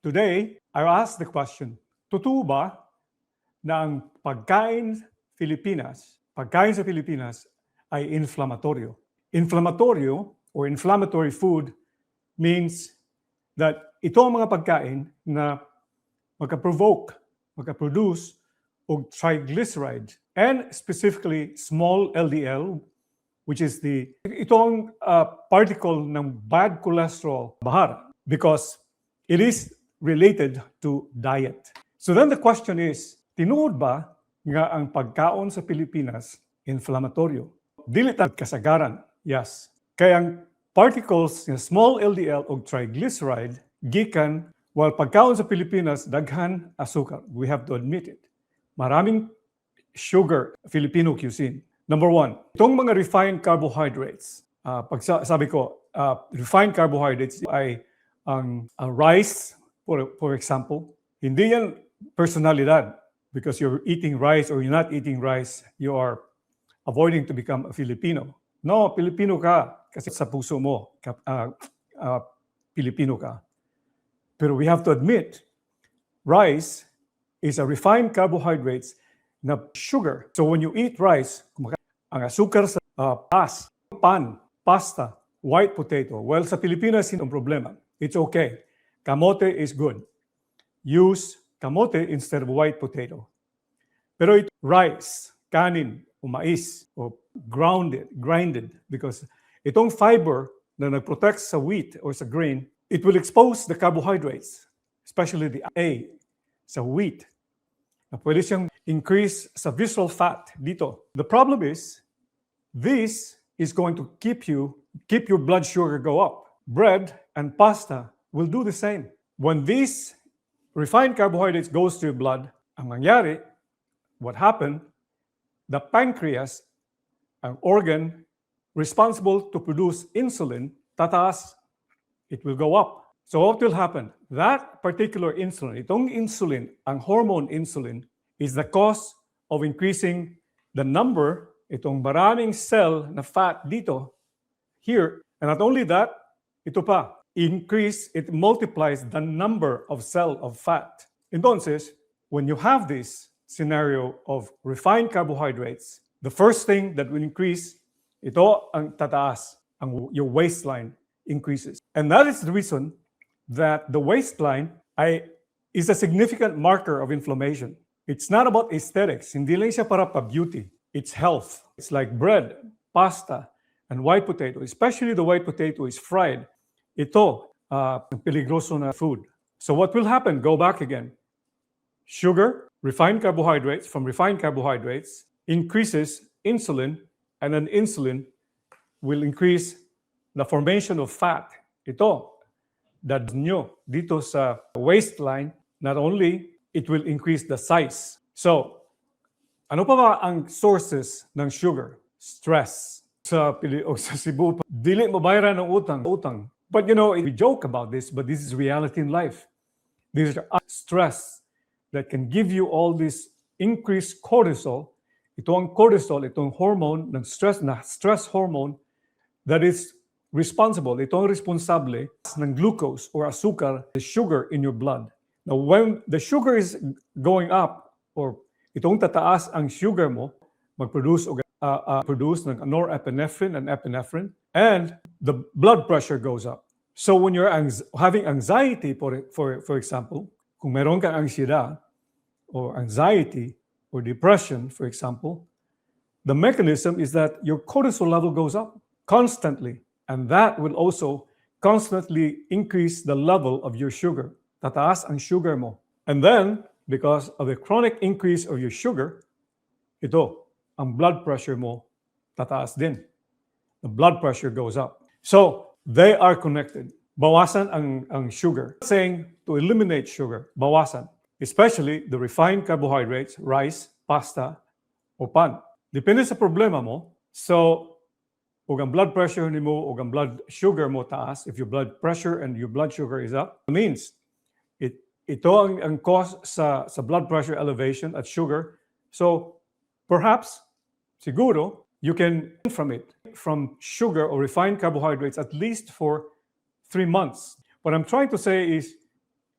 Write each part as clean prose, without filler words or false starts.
Today, I ask the question, totoo ba na ang pagkain sa Pilipinas ay inflamatorio? Inflamatorio or inflammatory food means that ito ang mga pagkain na magka-produce og triglyceride and specifically small LDL, which is itong particle ng bad cholesterol bahar, because it is related to diet. So then the question is, tinuod ba nga ang pagkaon sa Pilipinas inflamatorio? Dili ta kasagaran. Yes. Kaya ang particles ng small LDL o triglyceride gikan while pagkaon sa Pilipinas daghan asukal. We have to admit it. Maraming sugar Filipino cuisine. Number one, itong mga refined carbohydrates. Sabi ko, refined carbohydrates ay ang rice, for example. Hindi yan personalidad. Because you're eating rice or you're not eating rice, you are avoiding to become a Filipino. No, Filipino ka kasi sa puso mo, Filipino ka. Pero we have to admit, rice is a refined carbohydrates na sugar. So when you eat rice, ang asukar sa pan, pasta, white potato. Well, sa Pilipinas, hindi ang problema. It's okay. Kamote is good. Use kamote instead of white potato. Pero ito, rice, kanin, o mais, o grinded, because itong fiber na nag-protect sa wheat or sa grain, it will expose the carbohydrates, especially the A sa wheat. Na pwede siyang increase sa visceral fat dito. The problem is, this is going to keep your blood sugar go up. Bread and pasta will do the same. When these refined carbohydrates goes to your blood, ang mangyari, what happened, the pancreas, ang organ responsible to produce insulin, tataas, it will go up. So what will happen? That particular insulin, itong insulin, ang hormone insulin, is the cause of increasing the number, itong maraming cell na fat dito, here. And not only that, ito pa, it multiplies the number of cell of fat. Entonces, when you have this scenario of refined carbohydrates, the first thing that will increase, ito ang tataas, your waistline increases. And that is the reason that the waistline is a significant marker of inflammation. It's not about aesthetics. Hindi lang siya para pa-beauty. It's health. It's like bread, pasta, and white potato. Especially the white potato is fried. Ito, peligroso na food. So what will happen? Go back again. Sugar, refined carbohydrates, from refined carbohydrates, increases insulin, and then insulin will increase the formation of fat. Ito, that nyo dito sa waistline, not only it will increase the size. So, ano pa ba ang sources ng sugar? Stress. Sa Cebu, dili mabayaran ng utang. But we joke about this, but this is reality in life. These are stress that can give you all this increased cortisol. Ito ang cortisol, itong hormone ng stress hormone that is responsible. Ito ang responsable ng glucose or asukar, the sugar in your blood. Now, when the sugar is going up, or itong tataas ang sugar mo, mag-produce ng norepinephrine and epinephrine, and the blood pressure goes up. So when you're having anxiety, for example, kung meron kang ansiedad, or anxiety, or depression, for example, the mechanism is that your cortisol level goes up constantly, and that will also constantly increase the level of your sugar. Tataas ang sugar mo. And then, because of the chronic increase of your sugar, ito, ang blood pressure mo, tataas din. The blood pressure goes up. So, they are connected. Bawasan ang sugar. Saying to eliminate sugar, bawasan. Especially the refined carbohydrates, rice, pasta, o pan. Depende sa problema mo. So, ug ang blood pressure nimo, ug ang blood sugar mo taas, if your blood pressure and your blood sugar is up, it means ito ang cause sa blood pressure elevation at sugar. So, perhaps, siguro, you can from sugar or refined carbohydrates at least for 3 months. What I'm trying to say is,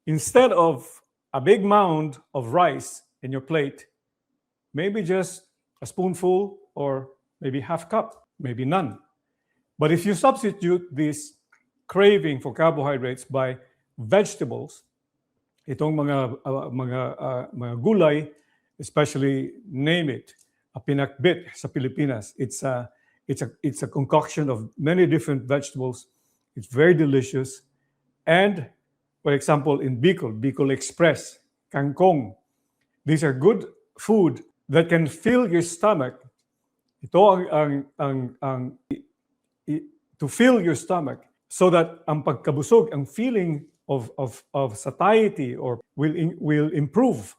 Instead of a big mound of rice in your plate, maybe just a spoonful or maybe half cup, maybe none. But if you substitute this craving for carbohydrates by vegetables, itong mga gulay, especially name it, a pinakbit sa Pilipinas. It's a concoction of many different vegetables. It's very delicious. And for example, in Bicol Express, kangkong, these are good food that can fill your stomach. Ito to fill your stomach so that ang pagkabusog, ang feeling of satiety or will improve.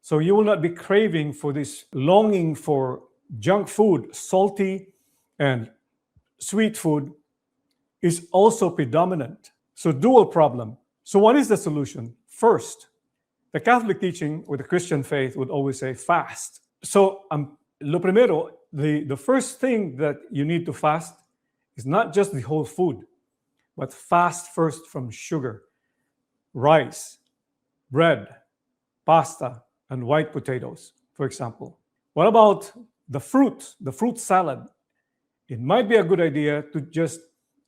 So you will not be craving for this longing for junk food. Salty and sweet food is also predominant. So dual problem. So what is the solution? First, the Catholic teaching or the Christian faith would always say fast. So lo primero, the first thing that you need to fast is not just the whole food, but fast first from sugar, rice, bread, pasta, and white potatoes, for example. What about the fruit salad? It might be a good idea to just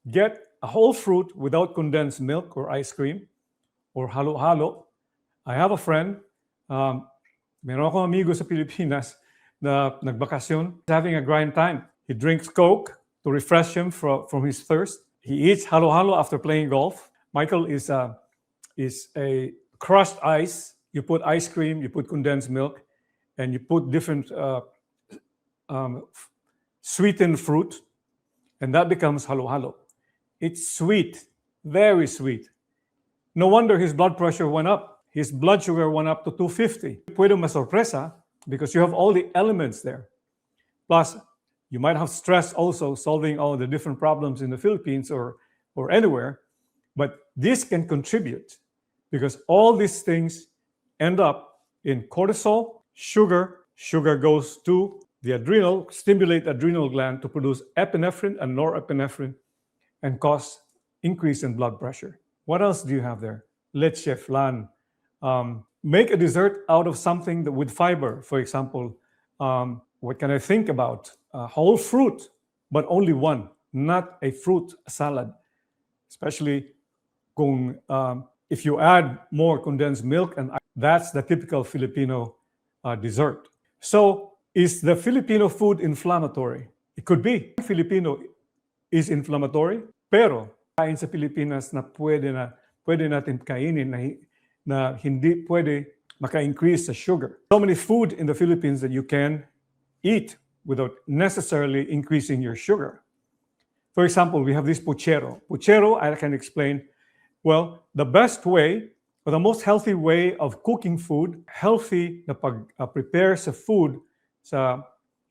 get a whole fruit without condensed milk or ice cream or halo-halo. I have a friend, meron akong amigo sa Pilipinas na nagbakasyon, having a grind time. He drinks Coke to refresh him from his thirst. He eats halo-halo after playing golf. Michael is a crushed ice. You put ice cream, you put condensed milk, and you put different sweetened fruit, and that becomes halo-halo. It's sweet, very sweet. No wonder his blood pressure went up. His blood sugar went up to 250. Puede masorpresa because you have all the elements there. Plus, you might have stress also solving all the different problems in the Philippines or anywhere, but this can contribute because all these things end up in cortisol, sugar. Sugar goes to the adrenal, stimulate adrenal gland to produce epinephrine and norepinephrine and cause increase in blood pressure. What else do you have there? Leche, flan. Make a dessert out of something with fiber. For example, what can I think about? Whole fruit, but only one, not a fruit salad. Especially if you add more condensed milk, and that's the typical Filipino dessert. So is the Filipino food inflammatory? It could be. Filipino is inflammatory, pero kain sa Pilipinas na pwede natin kainin na hindi pwede maka-increase sa sugar. So many food in the Philippines that you can eat without necessarily increasing your sugar. For example, we have this puchero. Puchero, I can explain. Well, the best way or the most healthy way of cooking food, healthy na prepare sa food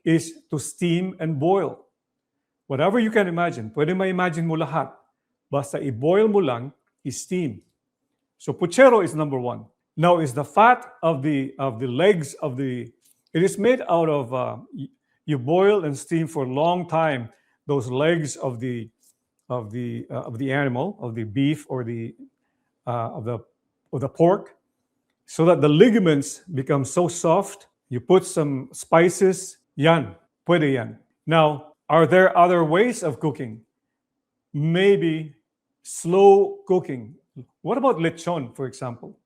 is to steam and boil. Whatever you can imagine, pwede ma-imagine mo lahat. Basta i-boil mo lang, i-steam. So puchero is number one. Now is the fat of the legs of it is made out of you boil and steam for a long time those legs of the animal, of the beef or of the pork, so that the ligaments become so soft. You put some spices, yan, pwede yan. Now, are there other ways of cooking? Maybe slow cooking. What about lechon, for example?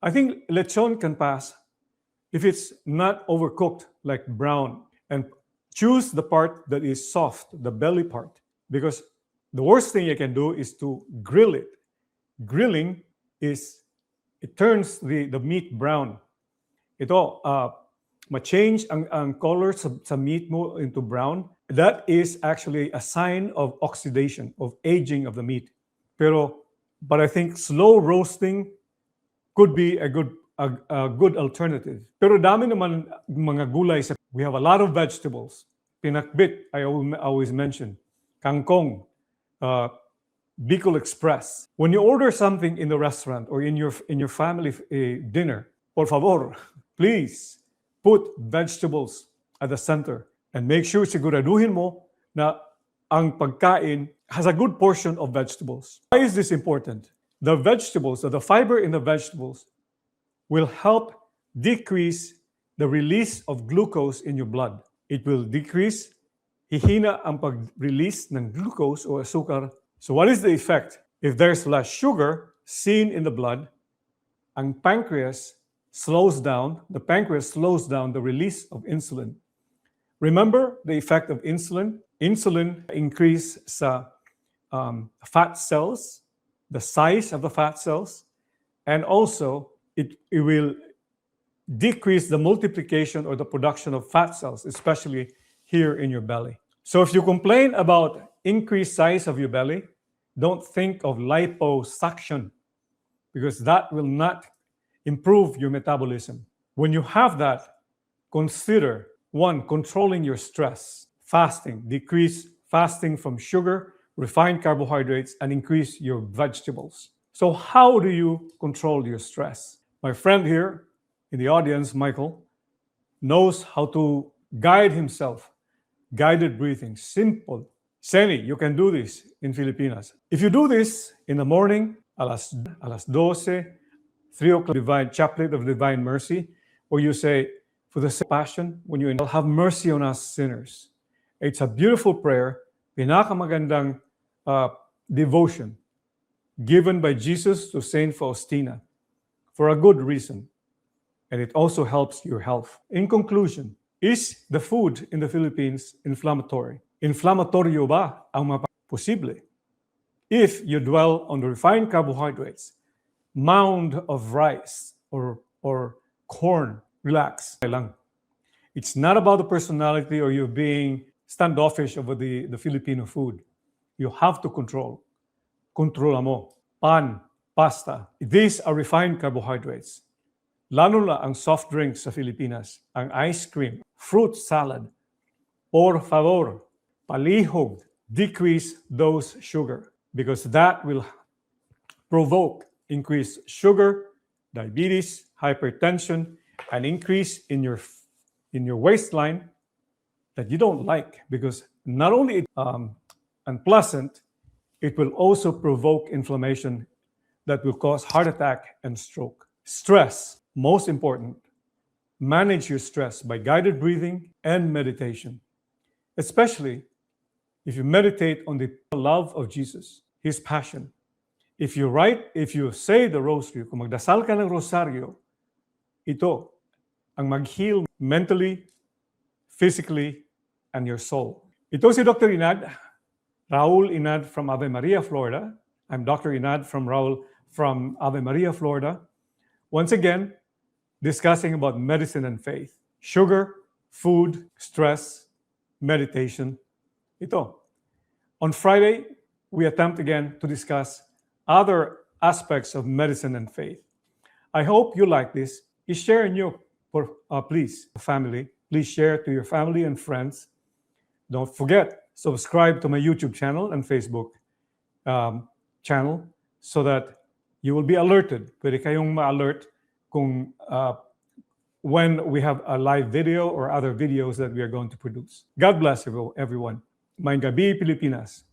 I think lechon can pass if it's not overcooked like brown, and choose the part that is soft, the belly part, because the worst thing you can do is to grill it. Grilling it turns the meat brown. Ito, ma-change ang color sa meat mo into brown. That is actually a sign of oxidation, of aging of the meat. But I think slow roasting could be a good alternative. Pero dami naman mga gulay. We have a lot of vegetables. Pinakbit, I always mention. Kangkong, Bicol Express. When you order something in the restaurant or in your family dinner, por favor, please put vegetables at the center and make sure siguraduhin mo na ang pagkain has a good portion of vegetables. Why is this important? The vegetables, or the fiber in the vegetables, will help decrease the release of glucose in your blood. It will decrease, hihina ang pag-release ng glucose o asukar. So what is the effect? If there's less sugar seen in the blood, ang pancreas slows down, the pancreas slows down the release of insulin. Remember the effect of insulin? Insulin increase sa fat cells, the size of the fat cells, and also it will decrease the multiplication or the production of fat cells, especially here in your belly. So if you complain about increased size of your belly, don't think of liposuction, because that will not improve your metabolism. When you have that, consider, one, controlling your stress, fasting, decrease fasting from sugar, refined carbohydrates, and increase your vegetables. So how do you control your stress? My friend here in the audience, Michael, knows how to guide himself. Guided breathing, simple. Seni, you can do this in Filipinas. If you do this in the morning, alas 12, 3 o'clock, divine chaplet of divine mercy, where you say, for the passion, when you have mercy on us sinners. It's a beautiful prayer, pinakamagandang devotion given by Jesus to Saint Faustina for a good reason. And it also helps your health. In conclusion, is the food in the Philippines inflammatory? Inflamatorio ba ang posible? If you dwell on the refined carbohydrates, mound of rice or corn, relax lang. It's not about the personality or you being standoffish over the Filipino food. You have to control. Kontrola mo. Pan, pasta. These are refined carbohydrates. Lalo na ang soft drinks sa Filipinas, ang ice cream, fruit salad. Por favor, palihog, decrease those sugar because that will provoke increased sugar, diabetes, hypertension, and increase in your waistline that you don't like, because not only unpleasant, it will also provoke inflammation that will cause heart attack and stroke. Stress, most important. Manage your stress by guided breathing and meditation, especially if you meditate on the love of Jesus, His passion. If you say the rosary, kung magdasal ka ng rosario, ito ang mag-heal mentally, physically, and your soul. Ito si Dr. Inad, Raul Inad from Ave Maria, Florida. I'm Dr. Inad from Raul from Ave Maria, Florida. Once again, discussing about medicine and faith. Sugar, food, stress, meditation. Ito. On Friday, we attempt again to discuss other aspects of medicine and faith. I hope you like this. I-share nyo, please, family. Please share to your family and friends. Don't forget, subscribe to my YouTube channel and Facebook channel so that you will be alerted. Pwede kayong ma-alert kung when we have a live video or other videos that we are going to produce. God bless everyone. Maayong gabi, Pilipinas.